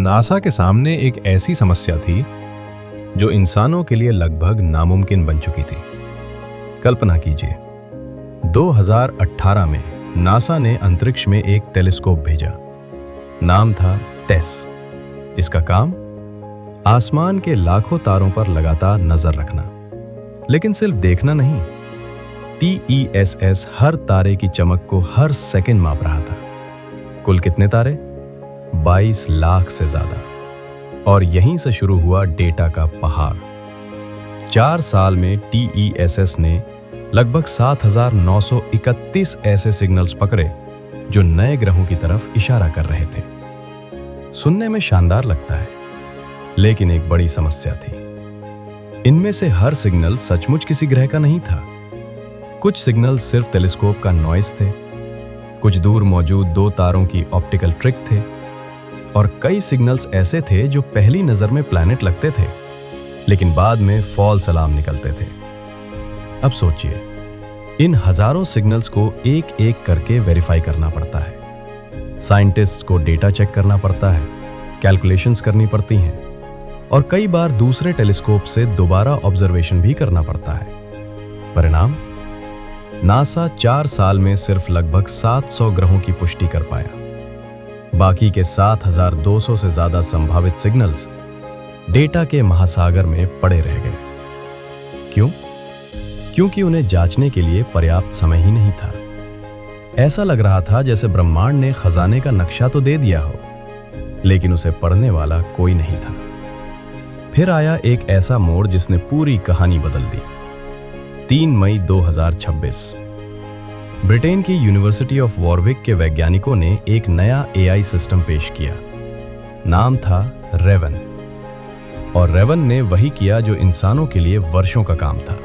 NASA के सामने एक ऐसी समस्या थी जो इंसानों के लिए लगभग नामुमकिन बन चुकी थी। कल्पना कीजिए, 2018 में नासा ने अंतरिक्ष में एक टेलीस्कोप भेजा। नाम था टेस। इसका काम आसमान के लाखों तारों पर लगातार नजर रखना, लेकिन सिर्फ देखना नहीं। TESS हर तारे की चमक को हर सेकंड माप रहा था। कुल कितने तारे? 22 लाख से ज्यादा। और यहीं से शुरू हुआ डेटा का पहाड़। 4 साल में TESS ने लगभग 7,931 ऐसे सिग्नल्स पकड़े जो नए ग्रहों की तरफ इशारा कर रहे थे। सुनने में शानदार लगता है, लेकिन एक बड़ी समस्या थी। इनमें से हर सिग्नल सचमुच किसी ग्रह का नहीं था। कुछ सिग्नल सिर्फ टेलीस्कोप का नॉइस थे, कुछ दूर मौजूद 2 तारों की ऑप्टिकल ट्रिक थे, और कई सिग्नल्स ऐसे थे जो पहली नजर में प्लैनेट लगते थे, लेकिन बाद में फॉल्स अलार्म निकलते थे। अब सोचिए, इन हजारों सिग्नल्स को एक एक करके वेरीफाई करना पड़ता है। साइंटिस्ट्स को डेटा चेक करना पड़ता है, कैलकुलेशंस करनी पड़ती हैं, और कई बार दूसरे टेलीस्कोप से दोबारा ऑब्जर्वेशन भी करना पड़ता है। परिणाम, नासा 4 साल में सिर्फ लगभग 700 ग्रहों की पुष्टि कर पाया। बाकी के 7,200 से ज्यादा संभावित सिग्नल्स डेटा के महासागर में पड़े रह गए। क्यों? क्योंकि उन्हें जांचने के लिए पर्याप्त समय ही नहीं था। ऐसा लग रहा था जैसे ब्रह्मांड ने खजाने का नक्शा तो दे दिया हो, लेकिन उसे पढ़ने वाला कोई नहीं था। फिर आया एक ऐसा मोड़ जिसने पूरी कहानी बदल दी। 3 मई 2026 ब्रिटेन की यूनिवर्सिटी ऑफ वॉरविक के वैज्ञानिकों ने एक नया AI सिस्टम पेश किया। नाम था रेवन। और रेवन ने वही किया जो इंसानों के लिए वर्षों का काम था।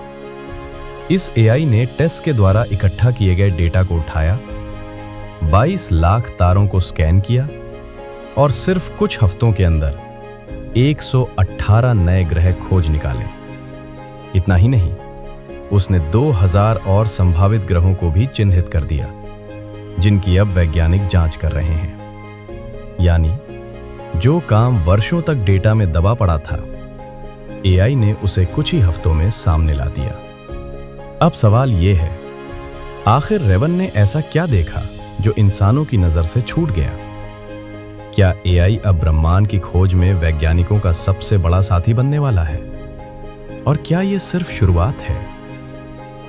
इस AI ने टेस्ट के द्वारा इकट्ठा किए गए डेटा को उठाया, 22 लाख तारों को स्कैन किया, और सिर्फ कुछ हफ्तों के अंदर 118 नए ग्रह खोज निकाले। इतना ही नहीं, उसने 2000 और संभावित ग्रहों को भी चिन्हित कर दिया, जिनकी अब वैज्ञानिक जांच कर रहे हैं। यानी जो काम वर्षों तक डेटा में दबा पड़ा था, AI ने उसे कुछ ही हफ्तों में सामने ला दिया। अब सवाल यह है, आखिर रेवन ने ऐसा क्या देखा जो इंसानों की नजर से छूट गया? क्या AI अब ब्रह्मांड की खोज में वैज्ञानिकों का सबसे बड़ा साथी बनने वाला है? और क्या यह सिर्फ शुरुआत है?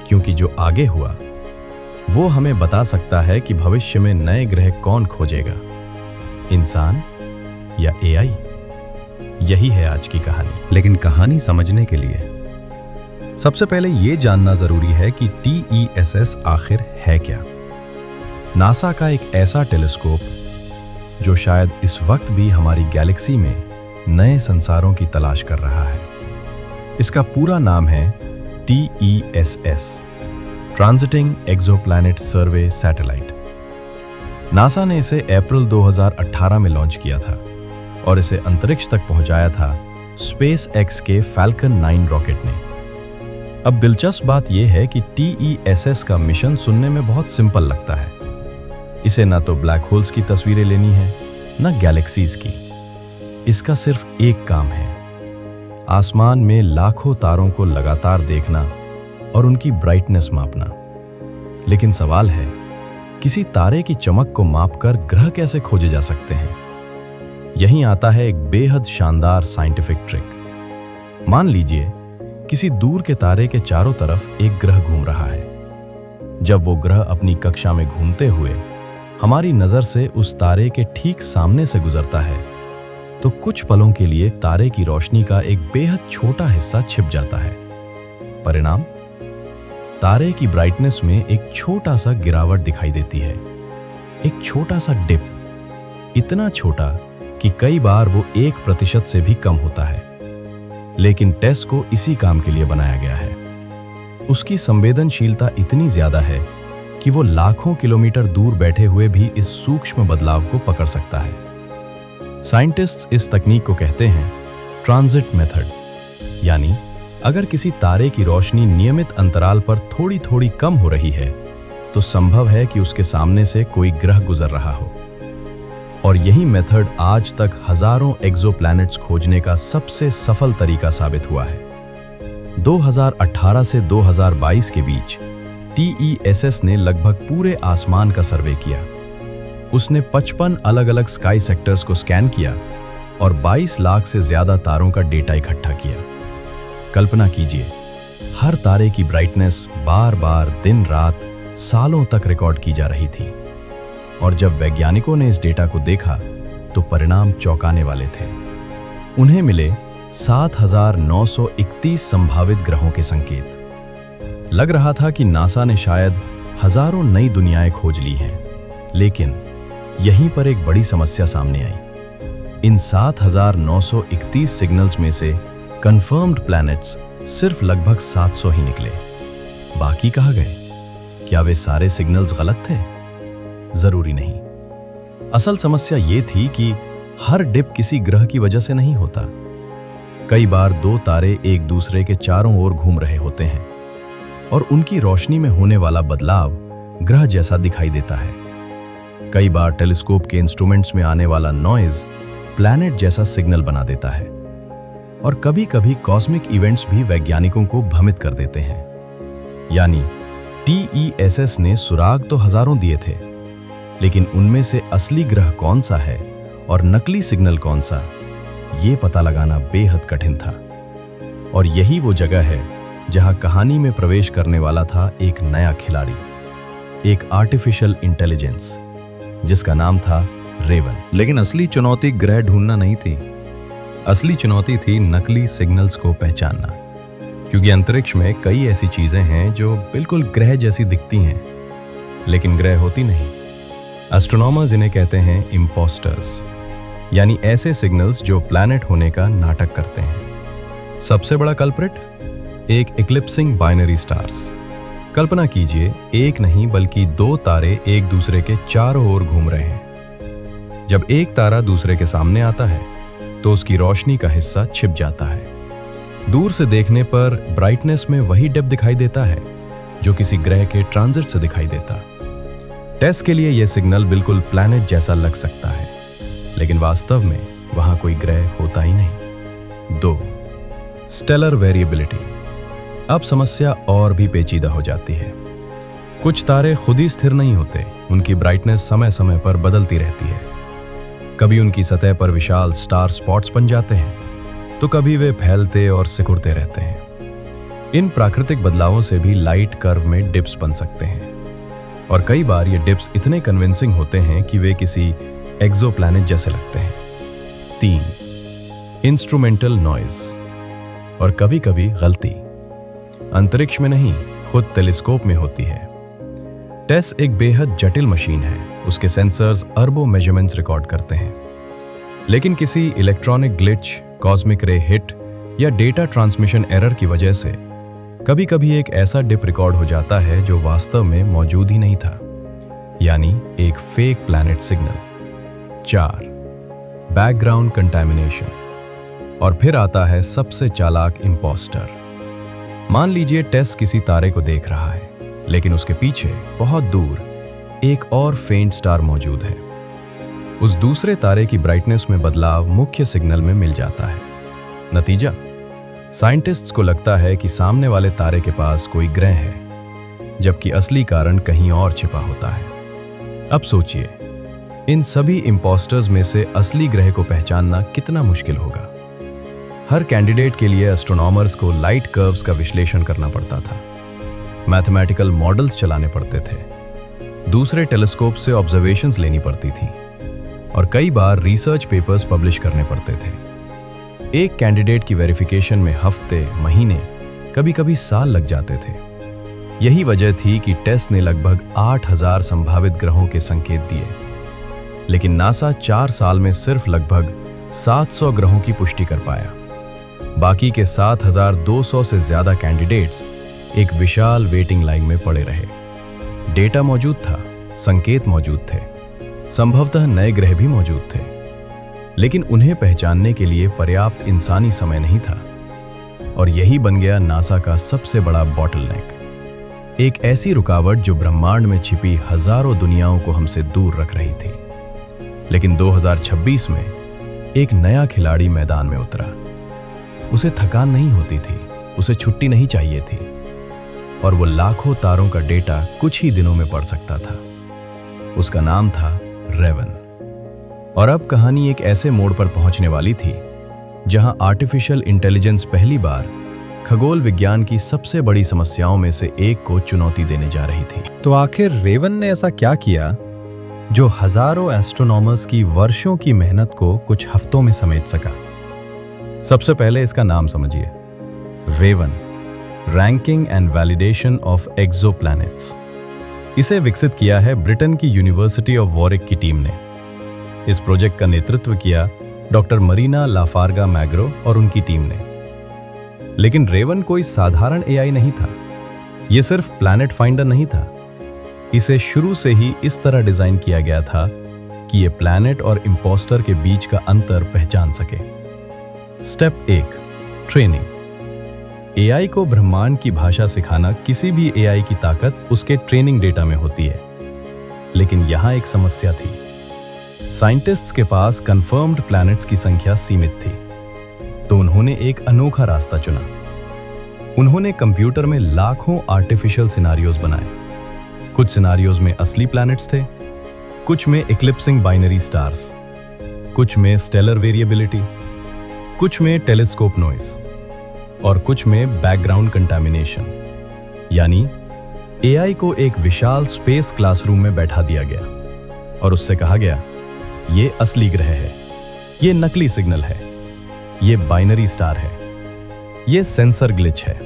क्योंकि जो आगे हुआ वो हमें बता सकता है कि भविष्य में नए ग्रह कौन खोजेगा, इंसान या AI? यही है आज की कहानी। लेकिन कहानी समझने के लिए सबसे पहले ये जानना जरूरी है कि TESS आखिर है क्या। नासा का एक ऐसा टेलीस्कोप जो शायद इस वक्त भी हमारी गैलेक्सी में नए संसारों की तलाश कर रहा है। इसका पूरा नाम है TESS, ट्रांजिटिंग एक्सोप्लैनेट सर्वे सैटेलाइट। नासा ने इसे अप्रैल 2018 में लॉन्च किया था और इसे अंतरिक्ष तक पहुंचाया था SpaceX के Falcon 9 रॉकेट ने। अब दिलचस्प बात यह है कि TESS का मिशन सुनने में बहुत सिंपल लगता है। इसे ना तो ब्लैक होल्स की तस्वीरें लेनी है, ना गैलेक्सीज की। इसका सिर्फ एक काम है, आसमान में लाखों तारों को लगातार देखना और उनकी ब्राइटनेस मापना। लेकिन सवाल है, किसी तारे की चमक को मापकर ग्रह कैसे खोजे जा सकते हैं? यहीं आता है एक बेहद शानदार साइंटिफिक ट्रिक। मान लीजिए किसी दूर के तारे के चारों तरफ एक ग्रह घूम रहा है। जब वो ग्रह अपनी कक्षा में घूमते हुए हमारी नजर से उस तारे के ठीक सामने से गुजरता है, तो कुछ पलों के लिए तारे की रोशनी का एक बेहद छोटा हिस्सा छिप जाता है। परिणाम, तारे की ब्राइटनेस में एक छोटा सा गिरावट दिखाई देती है, एक छोटा सा डिप, इतना छोटा कि कई बार वो 1% से भी कम होता है। लेकिन टेस को इसी काम के लिए बनाया गया है। उसकी संवेदनशीलता इतनी ज्यादा है कि वो लाखों किलोमीटर दूर बैठे हुए भी इस सूक्ष्म बदलाव को पकड़ सकता है। साइंटिस्ट्स इस तकनीक को कहते हैं ट्रांजिट मेथड। यानी अगर किसी तारे की रोशनी नियमित अंतराल पर थोड़ी थोड़ी कम हो रही है, तो संभव है कि उसके सामने से कोई ग्रह गुजर रहा हो। और यही मेथड आज तक हजारों एक्सोप्लैनेट्स खोजने का सबसे सफल तरीका साबित हुआ है। 2018 से 2022 के बीच TESS ने लगभग पूरे आसमान का सर्वे किया। उसने 55 अलग-अलग स्काई सेक्टर्स को स्कैन किया और 22 लाख से ज्यादा तारों का डेटा इकट्ठा किया। कल्पना कीजिए, हर तारे की ब्राइटनेस बार-बार दिन रात सालों तक रिकॉर्ड की जा रही थी। और जब वैज्ञानिकों ने इस डेटा को देखा तो परिणाम चौंकाने वाले थे। उन्हें मिले 7,931 संभावित ग्रहों के संकेत। लग रहा था कि नासा ने शायद हजारों नई दुनियाएं खोज ली हैं, लेकिन यहीं पर एक बड़ी समस्या सामने आई। इन 7,931 सिग्नल्स में से कंफर्म्ड प्लैनेट्स सिर्फ लगभग 700 ही निकले। बाकी कहाँ गए? क्या वे सारे सिग्नल्स गलत थे? जरूरी नहीं। असल समस्या ये थी कि हर डिप किसी ग्रह की वजह से नहीं होता। कई बार दो तारे एक दूसरे के चारों ओर घूम रहे होते हैं और उनकी रोशनी में होने वाला बदलाव ग्रह जैसा दिखाई देता है। कई बार टेलीस्कोप के इंस्ट्रूमेंट्स में आने वाला नॉइज प्लैनेट जैसा सिग्नल बना देता है। और कभी-कभी कॉस्मिक इवेंट्स भी वैज्ञानिकों को भ्रमित कर देते हैं। यानी TESS ने सुराग तो हजारों दिए थे, लेकिन उनमें से असली ग्रह कौन सा है और नकली सिग्नल कौन सा, ये पता लगाना बेहद कठिन था। और यही वो जगह है जहां कहानी में प्रवेश करने वाला था एक नया खिलाड़ी, एक आर्टिफिशियल इंटेलिजेंस जिसका नाम था रेवन। लेकिन असली चुनौती ग्रह ढूंढना नहीं थी। असली चुनौती थी नकली सिग्नल्स को पहचानना, क्योंकि अंतरिक्ष में कई ऐसी चीजें हैं जो बिल्कुल ग्रह जैसी दिखती हैं, लेकिन ग्रह होती नहीं। एस्ट्रोनॉमर्स इन्हें कहते हैं इम्पोस्टर्स, यानी ऐसे सिग्नल्स जो प्लैनेट होने का नाटक करते हैं। सबसे बड़ा कल्प्रिट, एक इक्लिप्सिंग बाइनरी स्टार्स। कल्पना कीजिए, एक नहीं बल्कि दो तारे एक दूसरे के चारों ओर घूम रहे हैं। जब एक तारा दूसरे के सामने आता है तो उसकी रोशनी का हिस्सा छिप जाता है। दूर से देखने पर ब्राइटनेस में वही डिप दिखाई देता है जो किसी ग्रह के ट्रांजिट से दिखाई देता। टेस्ट के लिए यह सिग्नल बिल्कुल प्लैनेट जैसा लग सकता है, लेकिन वास्तव में वहां कोई ग्रह होता ही नहीं। 2. Stellar variability. अब समस्या और भी पेचीदा हो जाती है। कुछ तारे खुद ही स्थिर नहीं होते, उनकी ब्राइटनेस समय समय पर बदलती रहती है। कभी उनकी सतह पर विशाल स्टार स्पॉट्स बन जाते हैं, तो कभी वे फैलते और सिकुड़ते रहते हैं। इन प्राकृतिक बदलावों से भी लाइट कर्व में डिप्स बन सकते हैं, और कई बार ये डिप्स इतने कन्विंसिंग होते हैं कि वे किसी एक्सोप्लैनेट जैसे लगते हैं। 3. Instrumental noise. और कभी कभी गलती अंतरिक्ष में नहीं, खुद टेलीस्कोप में होती है। टेस एक बेहद जटिल मशीन है, उसके सेंसर्स अरबों मेजरमेंट्स रिकॉर्ड करते हैं। लेकिन किसी इलेक्ट्रॉनिक ग्लिच, कॉस्मिक रे हिट या डेटा ट्रांसमिशन एरर की वजह से कभी कभी एक ऐसा डिप रिकॉर्ड हो जाता है जो वास्तव में मौजूद ही नहीं था, यानी एक fake planet signal. 4. Background contamination. और फिर आता है सबसे चालाक इम्पोस्टर। मान लीजिए टेस किसी तारे को देख रहा है, लेकिन उसके पीछे बहुत दूर एक और फेंट स्टार मौजूद है। उस दूसरे तारे की ब्राइटनेस में बदलाव मुख्य सिग्नल में मिल जाता है। नतीजा, साइंटिस्ट्स को लगता है कि सामने वाले तारे के पास कोई ग्रह है, जबकि असली कारण कहीं और छिपा होता है। अब सोचिए, इन सभी इम्पोस्टर्स में से असली ग्रह को पहचानना कितना मुश्किल होगा। हर कैंडिडेट के लिए एस्ट्रोनॉमर्स को लाइट कर्व्स का विश्लेषण करना पड़ता था, मैथमेटिकल मॉडल्स चलाने पड़ते थे, दूसरे टेलीस्कोप से ऑब्जर्वेशंस लेनी पड़ती थी, और कई बार रिसर्च पेपर्स पब्लिश करने पड़ते थे। एक कैंडिडेट की वेरिफिकेशन में हफ्ते, महीने, कभी-कभी साल लग जाते थे। यही वजह थी कि टेस ने लगभग 8,000 संभावित ग्रहों के संकेत दिए, लेकिन नासा 4 साल में सिर्फ लगभग 700 ग्रहों की पुष्टि कर पाया। बाकी के 7,200 से ज्यादा कैंडिडेट्स एक विशाल वेटिंग लाइन में पड़े रहे। डेटा मौजूद था, संकेत मौजूद थे, संभवतः नए ग्रह भी मौजूद थे, लेकिन उन्हें पहचानने के लिए पर्याप्त इंसानी समय नहीं था। और यही बन गया नासा का सबसे बड़ा बॉटलनेक, एक ऐसी रुकावट जो ब्रह्मांड में छिपी हजारों दुनियाओं को हमसे दूर रख रही थी। लेकिन 2026 में एक नया खिलाड़ी मैदान में उतरा। उसे थकान नहीं होती थी, उसे छुट्टी नहीं चाहिए थी, और वो लाखों तारों का डेटा कुछ ही दिनों में पढ़ सकता था। उसका नाम था रेवन। और अब कहानी एक ऐसे मोड़ पर पहुंचने वाली थी जहां आर्टिफिशियल इंटेलिजेंस पहली बार खगोल विज्ञान की सबसे बड़ी समस्याओं में से एक को चुनौती देने जा रही थी। तो आखिर रेवन ने ऐसा क्या किया जो हजारों एस्ट्रोनॉमर्स की वर्षों की मेहनत को कुछ हफ्तों में समेट सका? सबसे पहले इसका नाम समझिए, RAVEN, ranking and validation of exoplanets. इसे विकसित किया है ब्रिटेन की यूनिवर्सिटी ऑफ वॉरिक की टीम ने। इस प्रोजेक्ट का नेतृत्व किया डॉक्टर मरीना लाफार्गा मैग्रो और उनकी टीम ने। लेकिन रेवन कोई साधारण एआई नहीं था, यह सिर्फ प्लैनेट फाइंडर नहीं था। इसे शुरू से ही इस तरह डिजाइन किया गया था कि यह प्लैनेट और इम्पोस्टर के बीच का अंतर पहचान सके। Step 1, training. एआई को ब्रह्मांड की भाषा सिखाना किसी भी एआई की ताकत उसके ट्रेनिंग डेटा में होती है। लेकिन यहां एक समस्या थी। साइंटिस्ट्स के पास कंफर्म्ड प्लैनेट्स की संख्या सीमित थी, तो उन्होंने एक अनोखा रास्ता चुना। उन्होंने कंप्यूटर में लाखों आर्टिफिशियल सिनारियोज बनाए। कुछ सिनारियोज में असली प्लैनेट्स थे, कुछ में इक्लिप्सिंग बाइनरी स्टार्स, कुछ में स्टेलर वेरिएबिलिटी, कुछ में टेलीस्कोप नॉइस और कुछ में बैकग्राउंड कंटामिनेशन। यानी एआई को एक विशाल स्पेस क्लासरूम में बैठा दिया गया और उससे कहा गया, ये असली ग्रह है, ये नकली सिग्नल है, ये बाइनरी स्टार है, ये सेंसर ग्लिच है।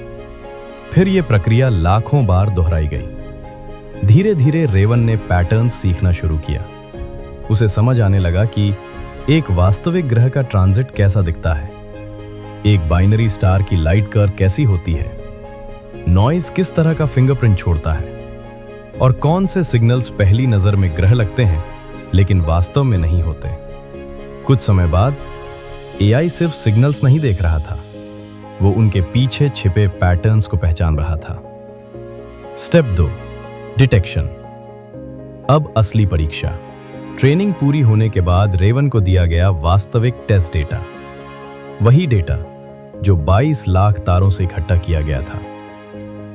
फिर ये प्रक्रिया लाखों बार दोहराई गई। धीरे धीरे रेवन ने पैटर्न सीखना शुरू किया। उसे समझ आने लगा कि एक वास्तविक ग्रह का ट्रांजिट कैसा दिखता है, एक बाइनरी स्टार की लाइट कर्व कैसी होती है, नॉइज किस तरह का फिंगरप्रिंट छोड़ता है, और कौन से सिग्नल्स पहली नजर में ग्रह लगते हैं लेकिन वास्तव में नहीं होते। कुछ समय बाद एआई सिर्फ सिग्नल्स नहीं देख रहा था, वो उनके पीछे छिपे पैटर्न्स को पहचान रहा था। Step 2, detection. अब असली परीक्षा। ट्रेनिंग पूरी होने के बाद रेवन को दिया गया वास्तविक टेस्ट डेटा, वही डेटा जो 22 लाख तारों से इकट्ठा किया गया था,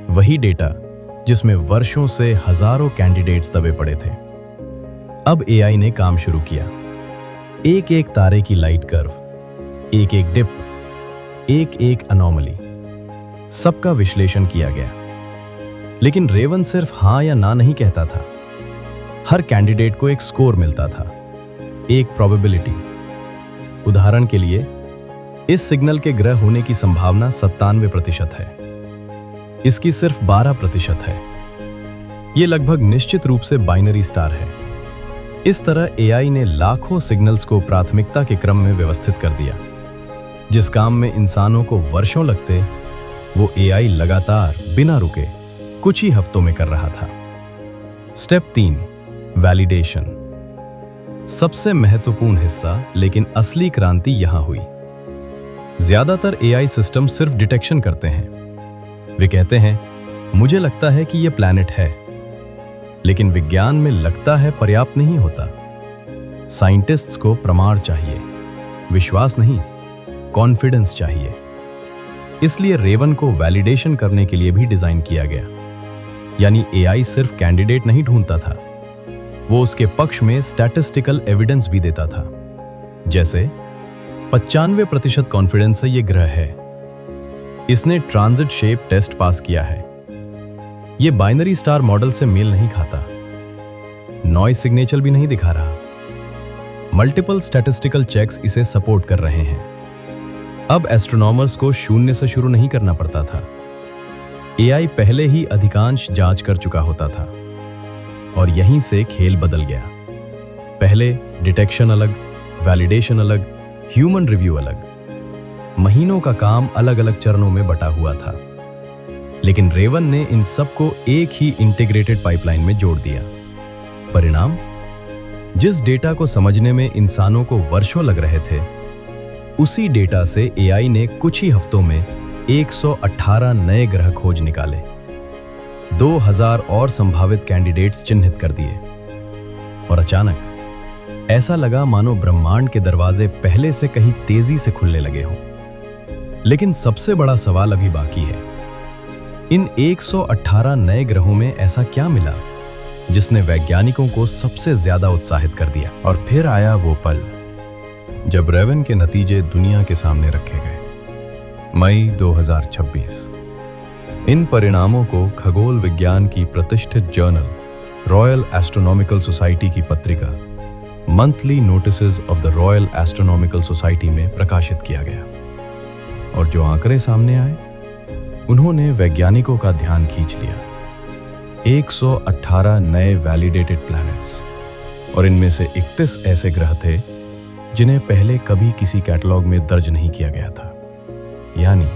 वही डेटा जिसमें वर्षों से हजारों कैंडिडेट्स दबे पड़े थे। अब एआई ने काम शुरू किया। एक एक तारे की लाइट कर्व, एक एक डिप, एक एक अनोमली, सबका विश्लेषण किया गया। लेकिन रेवन सिर्फ हाँ या ना नहीं कहता था। हर कैंडिडेट को एक स्कोर मिलता था, एक प्रोबेबिलिटी। उदाहरण के लिए, इस सिग्नल के ग्रह होने की संभावना 97% है, इसकी सिर्फ 12% है। यह लगभग निश्चित रूप से बाइनरी स्टार है। इस तरह एआई ने लाखों सिग्नल्स को प्राथमिकता के क्रम में व्यवस्थित कर दिया। जिस काम में इंसानों को वर्षों लगते, वो एआई लगातार बिना रुके कुछ ही हफ्तों में कर रहा था। Step 3, validation. सबसे महत्वपूर्ण हिस्सा, लेकिन असली क्रांति यहां हुई। ज्यादातर एआई सिस्टम सिर्फ डिटेक्शन करते हैं। वे कहते हैं, मुझे लगता है कि यह प्लैनेट है, लेकिन विज्ञान में लगता है पर्याप्त नहीं होता। साइंटिस्ट्स को प्रमाण चाहिए, विश्वास नहीं, कॉन्फिडेंस चाहिए। इसलिए रेवन को वैलिडेशन करने के लिए भी डिजाइन किया गया। यानी एआई सिर्फ कैंडिडेट नहीं ढूंढता था, वो उसके पक्ष में स्टैटिस्टिकल एविडेंस भी देता था। जैसे 95% कॉन्फिडेंस से ये ग्रह है, इसने ट्रांजिट शेप टेस्ट पास किया है, ये बाइनरी स्टार मॉडल से मेल नहीं खाता, नॉइज सिग्नेचर भी नहीं दिखा रहा। मल्टीपल स्टैटिस्टिकल चेक्स इसे सपोर्ट कर रहे हैं। अब एस्ट्रोनॉमर्स को शून्य से शुरू नहीं करना पड़ता था। एआई पहले ही अधिकांश जांच कर चुका होता था और यहीं से खेल बदल गया। पहले डिटेक्शन अलग, वैलिडेशन अलग, ह्यूमन रिव्यू अलग, महीनों का काम अलग अलग चरणों में बटा हुआ था। लेकिन रेवन ने इन सबको एक ही इंटीग्रेटेड पाइपलाइन में जोड़ दिया। परिणाम, जिस डेटा को समझने में इंसानों को वर्षों लग रहे थे, उसी डेटा से एआई ने कुछ ही हफ्तों में 118 नए ग्रह खोज निकाले, 2000 और संभावित कैंडिडेट्स चिन्हित कर दिए। और अचानक ऐसा लगा मानो ब्रह्मांड के दरवाजे पहले से कहीं तेजी से खुलने लगे हों। लेकिन सबसे बड़ा सवाल अभी बाकी है। इन 118 नए ग्रहों में ऐसा क्या मिला जिसने वैज्ञानिकों को सबसे ज्यादा उत्साहित कर दिया? और फिर आया वो पल जब रेवन के नतीजे दुनिया के सामने रखे गए। मई 2026। इन परिणामों को खगोल विज्ञान की प्रतिष्ठित जर्नल रॉयल एस्ट्रोनॉमिकल सोसाइटी की पत्रिका monthly notices of the royal astronomical society में प्रकाशित किया गया। और जो आंकड़े सामने आए उन्होंने वैज्ञानिकों का ध्यान खींच लिया। 118 नए वैलिडेटेड प्लैनेट्स, और इनमें से 31 ऐसे ग्रह थे जिन्हें पहले कभी किसी कैटलॉग में दर्ज नहीं किया गया था। यानी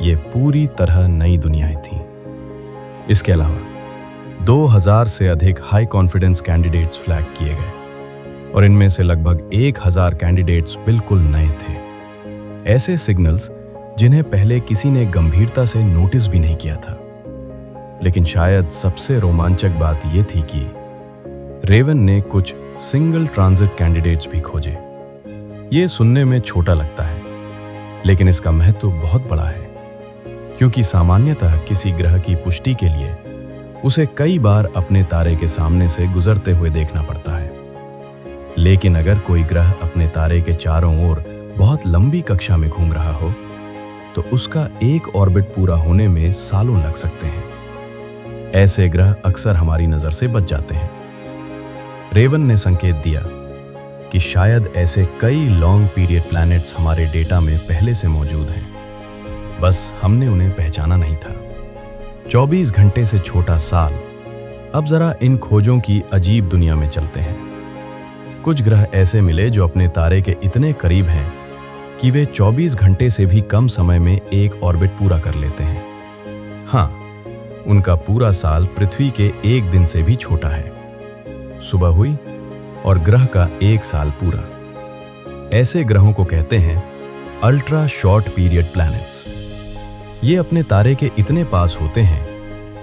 ये पूरी तरह नई दुनियाएं थीं। इसके अलावा 2000 से अधिक हाई कॉन्फिडेंस कैंडिडेट्स फ्लैग किए गए, और इनमें से लगभग 1000 कैंडिडेट्स बिल्कुल नए थे। ऐसे सिग्नल्स जिन्हें पहले किसी ने गंभीरता से नोटिस भी नहीं किया था। लेकिन शायद सबसे रोमांचक बात यह थी कि रेवन ने कुछ सिंगल ट्रांजिट कैंडिडेट्स भी खोजे। ये सुनने में छोटा लगता है, लेकिन इसका महत्व बहुत बड़ा है, क्योंकि सामान्यतः किसी ग्रह की पुष्टि के लिए उसे कई बार अपने तारे के सामने से गुजरते हुए देखना पड़ता है। लेकिन अगर कोई ग्रह अपने तारे के चारों ओर बहुत लंबी कक्षा में घूम रहा हो, तो उसका एक ऑर्बिट पूरा होने में सालों लग सकते हैं। ऐसे ग्रह अक्सर हमारी नजर से बच जाते हैं। रेवन ने संकेत दिया कि शायद ऐसे कई लॉन्ग पीरियड प्लैनेट्स हमारे डेटा में पहले से मौजूद हैं, बस हमने उन्हें पहचाना नहीं था। 24 घंटे से छोटा साल। अब जरा इन खोजों की अजीब दुनिया में चलते हैं। कुछ ग्रह ऐसे मिले जो अपने तारे के इतने करीब हैं कि वे 24 घंटे से भी कम समय में एक ऑर्बिट पूरा कर लेते हैं। हाँ, उनका पूरा साल पृथ्वी के एक दिन से भी छोटा है। सुबह हुई और ग्रह का एक साल पूरा। ऐसे ग्रहों को कहते हैं अल्ट्रा शॉर्ट पीरियड प्लैनेट्स। ये अपने तारे के इतने पास होते हैं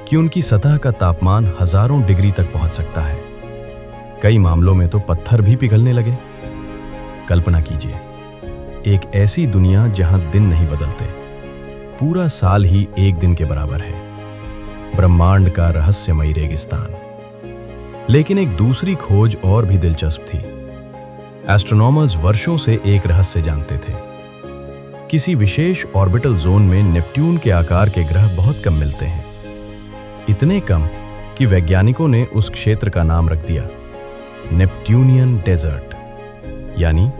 कि उनकी सतह का तापमान हजारों डिग्री तक पहुंच सकता है। कई मामलों में तो पत्थर भी पिघलने लगे। कल्पना कीजिए, एक ऐसी दुनिया जहां दिन नहीं बदलते, पूरा साल ही एक दिन के बराबर है। ब्रह्मांड का रहस्यमयी रेगिस्तान। लेकिन एक दूसरी खोज और भी दिलचस्प थी। एस्ट्रोनॉमर्स वर्षों से एक रहस्य जानते थे। किसी विशेष ऑर्बिटल जोन में नेपट्यून के आकार के ग्रह बहुत कम मिलते हैं। इतने कम कि वैज्ञानिकों ने उस क्षेत्र का नाम रख दिया नेपट्यूनियन डेजर्ट, यानी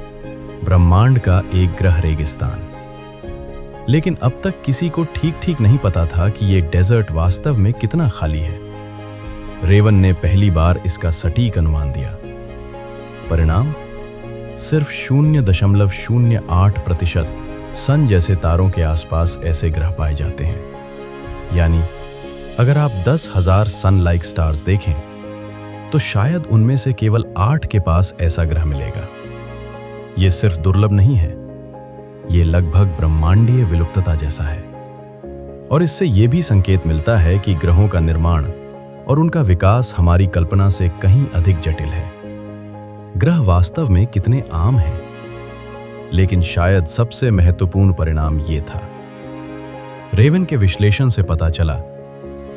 ब्रह्मांड का एक ग्रह रेगिस्तान। लेकिन अब तक किसी को ठीक ठीक नहीं पता था कि यह डेजर्ट वास्तव में कितना खाली है। रेवन ने पहली बार इसका सटीक अनुमान दिया। परिणाम सिर्फ 0.08% सन जैसे तारों के आसपास ऐसे ग्रह पाए जाते हैं। यानी अगर आप 10,000 सन लाइक स्टार्स देखें तो शायद उनमें से केवल 8 के पास ऐसा ग्रह मिलेगा। यह सिर्फ दुर्लभ नहीं है, यह लगभग ब्रह्मांडीय विलुप्तता जैसा है। और इससे यह भी संकेत मिलता है कि ग्रहों का निर्माण और उनका विकास हमारी कल्पना से कहीं अधिक जटिल है। ग्रह वास्तव में कितने आम हैं, लेकिन शायद सबसे महत्वपूर्ण परिणाम यह था। रेवन के विश्लेषण से पता चला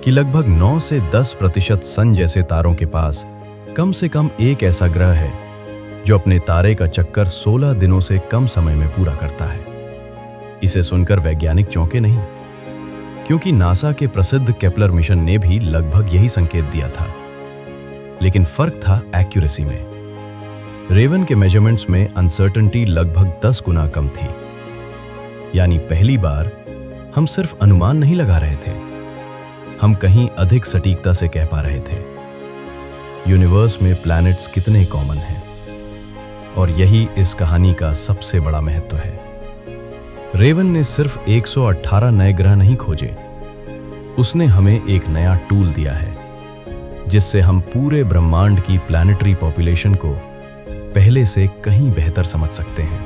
कि लगभग 9 से 10% सन जैसे तारों के पास कम से कम एक ऐसा ग्रह है जो अपने तारे का चक्कर 16 दिनों से कम समय में पूरा करता है। इसे सुनकर वैज्ञानिक चौंके नहीं, क्योंकि नासा के प्रसिद्ध केपलर मिशन ने भी लगभग यही संकेत दिया था। लेकिन फर्क था एक्यूरेसी में। रेवन के मेजरमेंट्स में अनसर्टेनिटी लगभग 10 गुना कम थी। यानी पहली बार हम सिर्फ अनुमान नहीं लगा रहे थे, हम कहीं अधिक सटीकता से कह पा रहे थे यूनिवर्स में प्लैनेट्स कितने कॉमन हैं। और यही इस कहानी का सबसे बड़ा महत्व है। रेवन ने सिर्फ 118 नए ग्रह नहीं खोजे, उसने हमें एक नया टूल दिया है जिससे हम पूरे ब्रह्मांड की प्लैनेटरी पॉपुलेशन को पहले से कहीं बेहतर समझ सकते हैं।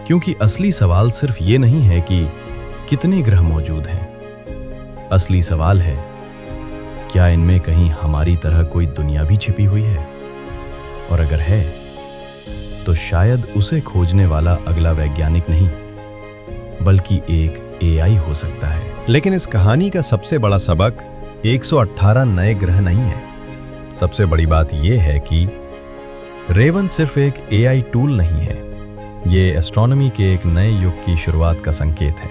क्योंकि असली सवाल सिर्फ ये नहीं है कि कितने ग्रह मौजूद हैं, असली सवाल है क्या इनमें कहीं हमारी तरह कोई दुनिया भी छिपी हुई है। और अगर है तो शायद उसे खोजने वाला अगला वैज्ञानिक नहीं बल्कि एक एआई हो सकता है। लेकिन इस कहानी का सबसे बड़ा सबक 118 नए ग्रह नहीं है। सबसे बड़ी बात यह है कि रेवन सिर्फ एक एआई टूल नहीं है, ये एस्ट्रोनॉमी के एक नए युग की शुरुआत का संकेत है।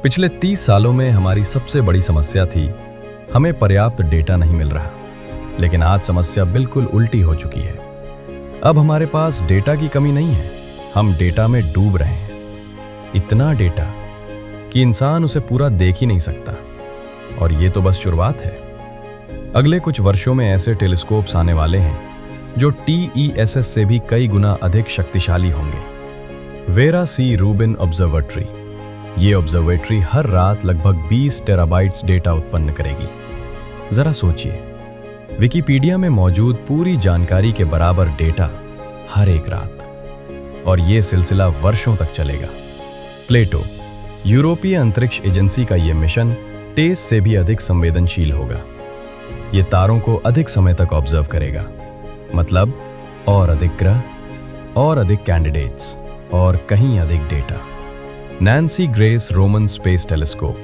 पिछले 30 सालों में हमारी सबसे बड़ी समस्या थी हमें पर्याप्त डेटा नहीं मिल रहा, लेकिन आज समस्या बिल्कुल उल्टी हो चुकी है। अब हमारे पास डेटा की कमी नहीं है, हम डेटा में डूब रहे हैं। इतना डेटा कि इंसान उसे पूरा देख ही नहीं सकता। और ये तो बस शुरुआत है। अगले कुछ वर्षों में ऐसे टेलीस्कोप्स आने वाले हैं जो TESS से भी कई गुना अधिक शक्तिशाली होंगे। वेरा सी रूबिन ऑब्जर्वेटरी, ये ऑब्जर्वेटरी हर रात लगभग 20 टेराबाइट्स डेटा उत्पन्न करेगी। जरा सोचिए, विकिपीडिया में मौजूद पूरी जानकारी के बराबर डेटा हर एक रात, और ये सिलसिला वर्षों तक चलेगा। प्लेटो, यूरोपीय अंतरिक्ष एजेंसी का यह मिशन टेस से भी अधिक संवेदनशील होगा। ये तारों को अधिक समय तक ऑब्जर्व करेगा, मतलब और अधिक ग्रह, और अधिक कैंडिडेट्स, और कहीं अधिक data. Nancy grace Roman space telescope,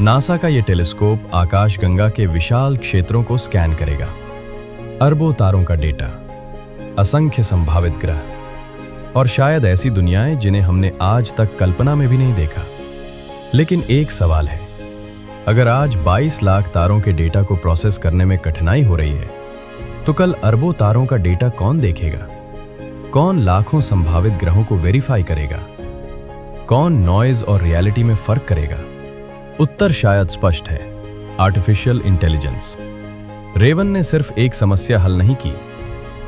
NASA का यह टेलीस्कोप आकाशगंगा के विशाल क्षेत्रों को स्कैन करेगा। अरबों तारों का डेटा, असंख्य संभावित ग्रह, और शायद ऐसी दुनियाएं जिन्हें हमने आज तक कल्पना में भी नहीं देखा। लेकिन एक सवाल है, अगर आज 22 लाख तारों के डेटा को प्रोसेस करने में कठिनाई हो रही है, तो कल अरबों तारों का डेटा कौन देखेगा? कौन लाखों संभावित ग्रहों को वेरीफाई करेगा? कौन नॉइज और रियलिटी में फर्क करेगा? उत्तर शायद स्पष्ट है, आर्टिफिशियल इंटेलिजेंस। रेवन ने सिर्फ एक समस्या हल नहीं की,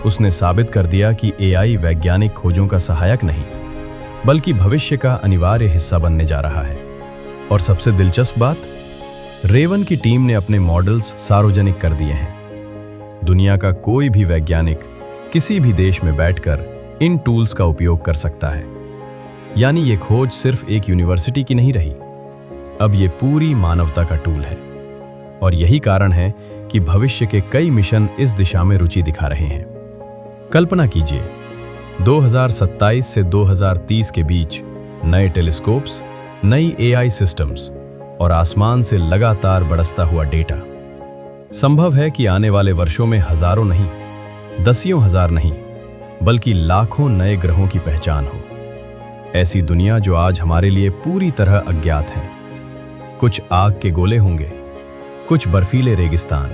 उसने साबित कर दिया कि एआई वैज्ञानिक खोजों का सहायक नहीं, बल्कि भविष्य का अनिवार्य हिस्सा बनने जा रहा है। और सबसे दिलचस्प बात, रेवन की टीम ने अपने मॉडल्स सार्वजनिक कर दिए हैं। दुनिया का कोई भी वैज्ञानिक किसी भी देश में बैठकर इन टूल्स का उपयोग कर सकता है। यानी ये खोज सिर्फ एक यूनिवर्सिटी की नहीं रही, अब ये पूरी मानवता का टूल है। और यही कारण है कि भविष्य के कई मिशन इस दिशा में रुचि दिखा रहे हैं। कल्पना कीजिए, 2027 से 2030 के बीच नए टेलीस्कोप्स, नई एआई सिस्टम्स और आसमान से लगातार बरसता हुआ डेटा। संभव है कि आने वाले वर्षों में हजारों नहीं, दसियों हजार नहीं, बल्कि लाखों नए ग्रहों की पहचान हो। ऐसी दुनिया जो आज हमारे लिए पूरी तरह अज्ञात है। कुछ आग के गोले होंगे, कुछ बर्फीले रेगिस्तान,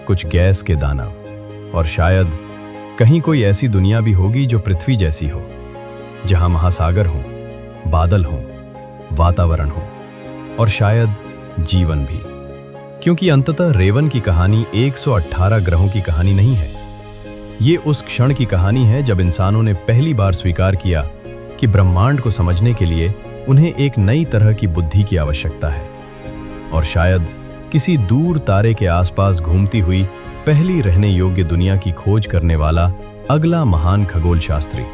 कुछ गैस के दानव, और शायद कहीं कोई ऐसी दुनिया भी होगी जो पृथ्वी जैसी हो, जहां महासागर हो, बादल हो, वातावरण हो, और शायद जीवन भी। क्योंकि अंततः रेवन की कहानी 118 ग्रहों की कहानी नहीं है। ये उस क्षण की कहानी है जब इंसानों ने पहली बार स्वीकार किया कि ब्रह्मांड को समझने के लिए उन्हें एक नई तरह की बुद्धि की आवश्यकता है। और शायद किसी दूर तारे के आसपास घूमती हुई पहली रहने योग्य दुनिया की खोज करने वाला अगला महान खगोल शास्त्री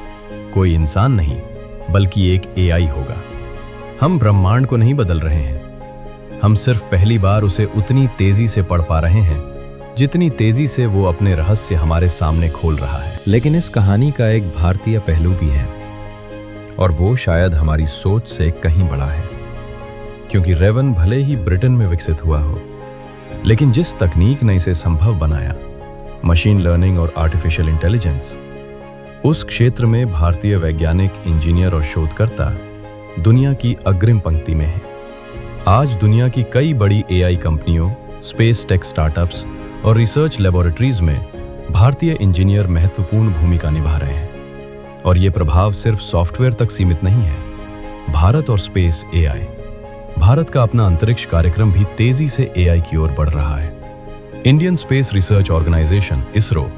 कोई इंसान नहीं, बल्कि एक एआई होगा। हम ब्रह्मांड को नहीं बदल रहे हैं, हम सिर्फ पहली बार उसे उतनी तेजी से पढ़ पा रहे हैं जितनी तेजी से वो अपने रहस्य हमारे सामने खोल रहा है। लेकिन इस कहानी का एक भारतीय पहलू भी है, और वो शायद हमारी सोच से कहीं बड़ा है। क्योंकि रेवन भले ही ब्रिटेन में विकसित हुआ हो, लेकिन जिस तकनीक ने इसे संभव बनाया, मशीन लर्निंग और आर्टिफिशियल इंटेलिजेंस, उस क्षेत्र में भारतीय वैज्ञानिक, इंजीनियर और शोधकर्ता दुनिया की अग्रिम पंक्ति में हैं। आज दुनिया की कई बड़ी एआई कंपनियों, स्पेस टेक स्टार्टअप्स और रिसर्च लेबोरेटरीज में भारतीय इंजीनियर महत्वपूर्ण भूमिका निभा रहे हैं। और ये प्रभाव सिर्फ सॉफ्टवेयर तक सीमित नहीं है। भारत और स्पेस एआई, भारत का अपना अंतरिक्ष कार्यक्रम भी तेजी से एआई की ओर बढ़ रहा है। Indian Space Research Organisation ISRO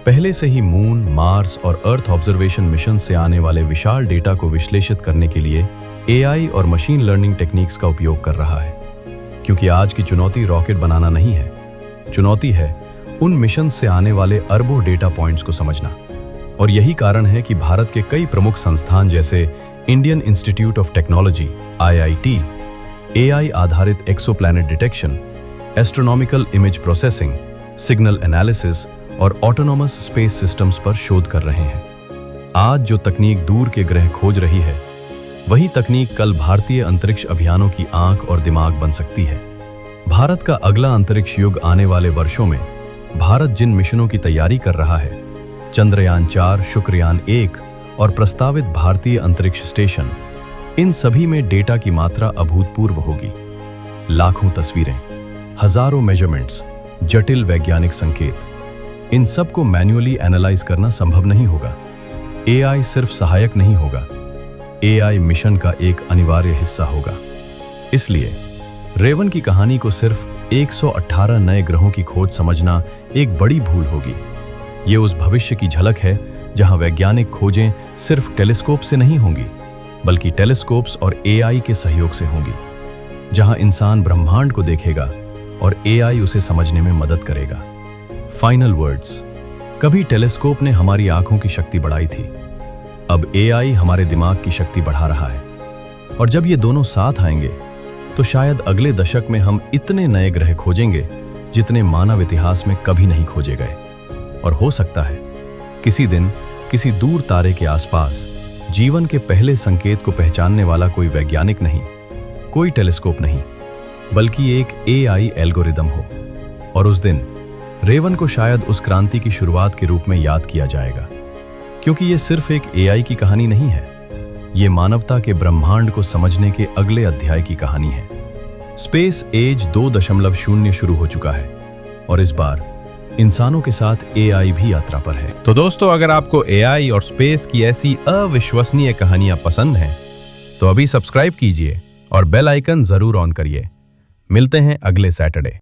पहले से ही मून, मार्स और अर्थ ऑब्जर्वेशन मिशन से आने वाले विशाल डेटा को विश्लेषित करने के लिए एआई और मशीन लर्निंग टेक्निक्स का उपयोग कर रहा है। क्योंकि आज की चुनौती रॉकेट बनाना नहीं है, चुनौती है उन मिशन से आने वाले अरबों डेटा पॉइंट्स को समझना। और यही कारण है कि भारत के कई प्रमुख संस्थान जैसे Indian institute of technology IIT, AI आधारित exoplanet detection, astronomical image processing, signal analysis और ऑटोनॉमस स्पेस सिस्टम्स पर शोध कर रहे हैं। आज जो तकनीक दूर के ग्रह खोज रही है, वही तकनीक कल भारतीय अंतरिक्ष अभियानों की आंख और दिमाग बन सकती है। भारत का अगला अंतरिक्ष युग आने वाले वर्षों में भारत जिन मिशनों की तैयारी कर रहा है, चंद्रयान 4, शुक्रयान 1 और प्रस्तावित भारतीय अंतरिक्ष स्टेशन, इन सभी में डेटा की मात्रा अभूतपूर्व होगी। लाखों तस्वीरें, हजारों मेजरमेंट्स, जटिल वैज्ञानिक संकेत, इन सब को मैन्युअली एनालाइज करना संभव नहीं होगा। एआई सिर्फ सहायक नहीं होगा, एआई मिशन का एक अनिवार्य हिस्सा होगा। इसलिए रेवन की कहानी को सिर्फ 118 नए ग्रहों की खोज समझना एक बड़ी भूल होगी। ये उस भविष्य की झलक है जहां वैज्ञानिक खोजें सिर्फ टेलीस्कोप से नहीं होंगी, बल्कि टेलीस्कोप्स और एआई के सहयोग से होंगी। जहां इंसान ब्रह्मांड को देखेगा और एआई उसे समझने में मदद करेगा। फाइनल वर्ड्स, कभी टेलीस्कोप ने हमारी आंखों की शक्ति बढ़ाई थी, अब एआई हमारे दिमाग की शक्ति बढ़ा रहा है। और जब ये दोनों साथ आएंगे तो शायद अगले दशक में हम इतने नए ग्रह खोजेंगे जितने मानव इतिहास में कभी नहीं खोजे गए। और हो सकता है किसी दिन किसी दूर तारे के आसपास जीवन के पहले संकेत को पहचानने वाला कोई वैज्ञानिक नहीं, कोई टेलीस्कोप नहीं, बल्कि एक एआई एल्गोरिदम हो। और उस दिन रेवन को शायद उस क्रांति की शुरुआत के रूप में याद किया जाएगा, क्योंकि ये सिर्फ एक एआई की कहानी नहीं है, ये मानवता के ब्रह्मांड को समझने के अगले अध्याय की कहानी है। स्पेस एज 2.0 शुरू हो चुका है और इस बार इंसानों के साथ एआई भी यात्रा पर है। तो दोस्तों, अगर आपको एआई और स्पेस की ऐसी अविश्वसनीय कहानियां पसंद हैं, तो अभी सब्सक्राइब कीजिए और बेल आइकन जरूर ऑन करिए। मिलते हैं अगले सैटरडे।